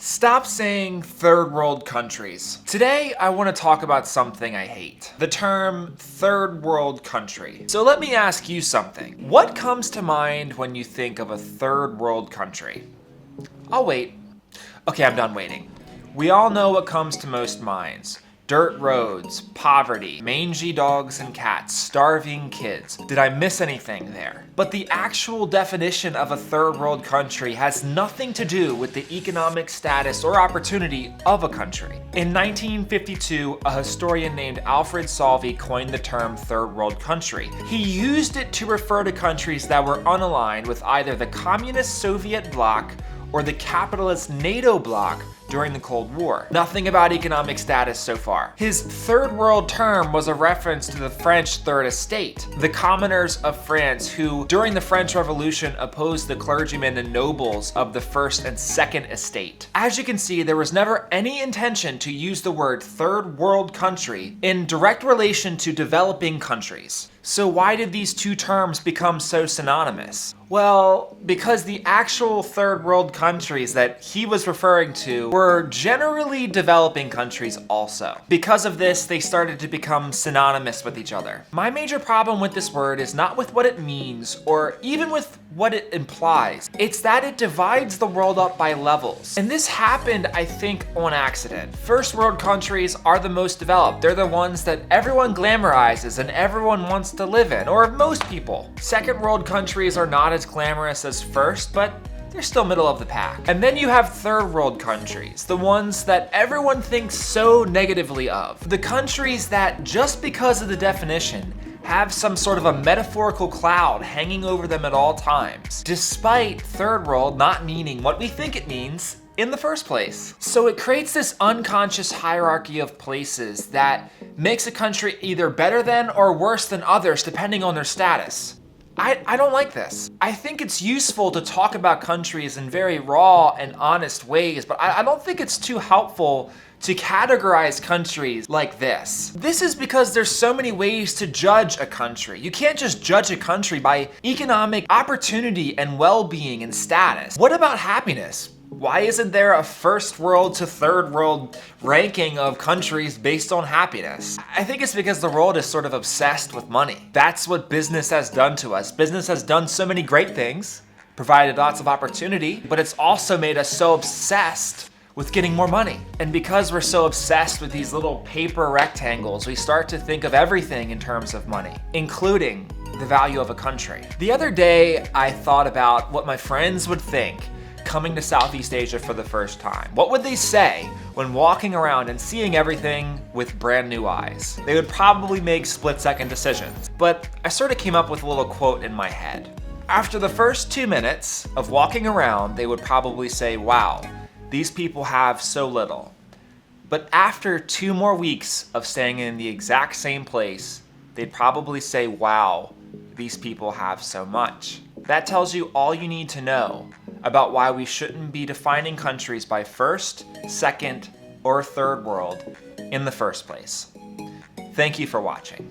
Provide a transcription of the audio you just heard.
Stop saying third world countries. Today, I want to talk about something I hate. The term third world country. So let me ask you something. What comes to mind when you think of a third world country? I'll wait. Okay, I'm done waiting. We all know what comes to most minds. Dirt roads, poverty, mangy dogs and cats, starving kids. Did I miss anything there? But the actual definition of a third world country has nothing to do with the economic status or opportunity of a country. In 1952, a historian named Alfred Salvi coined the term third world country. He used it to refer to countries that were unaligned with either the communist Soviet bloc or the capitalist NATO bloc during the Cold War. Nothing about economic status so far. His third world term was a reference to the French Third Estate, the commoners of France who, during the French Revolution, opposed the clergymen and nobles of the First and Second Estate. As you can see, there was never any intention to use the word third world country in direct relation to developing countries. So why did these two terms become so synonymous? Well, because the actual third world countries that he was referring to were generally developing countries also. Because of this, they started to become synonymous with each other. My major problem with this word is not with what it means or even with what it implies. It's that it divides the world up by levels. And this happened, I think, on accident. First world countries are the most developed. They're the ones that everyone glamorizes and everyone wants to live in, or most people. Second world countries are not as glamorous as first, but they're still middle of the pack. And then you have third world countries, the ones that everyone thinks so negatively of. The countries that, just because of the definition, have some sort of a metaphorical cloud hanging over them at all times, despite third world not meaning what we think it means in the first place. So it creates this unconscious hierarchy of places that makes a country either better than or worse than others depending on their status. I don't like this. I think it's useful to talk about countries in very raw and honest ways, but I don't think it's too helpful to categorize countries like this. This is because there's so many ways to judge a country. You can't just judge a country by economic opportunity and well-being and status. What about happiness? Why isn't there a first world to third world ranking of countries based on happiness? I think it's because the world is sort of obsessed with money. That's what business has done to us. Business has done so many great things, provided lots of opportunity, but it's also made us so obsessed with getting more money. And because we're so obsessed with these little paper rectangles, we start to think of everything in terms of money, including the value of a country. The other day, I thought about what my friends would think coming to Southeast Asia for the first time. What would they say when walking around and seeing everything with brand new eyes? They would probably make split-second decisions. But I sort of came up with a little quote in my head. After the first 2 minutes of walking around, they would probably say, wow, these people have so little. But after 2 more weeks of staying in the exact same place, they'd probably say, wow, these people have so much. That tells you all you need to know about why we shouldn't be defining countries by first, second, or third world in the first place. Thank you for watching.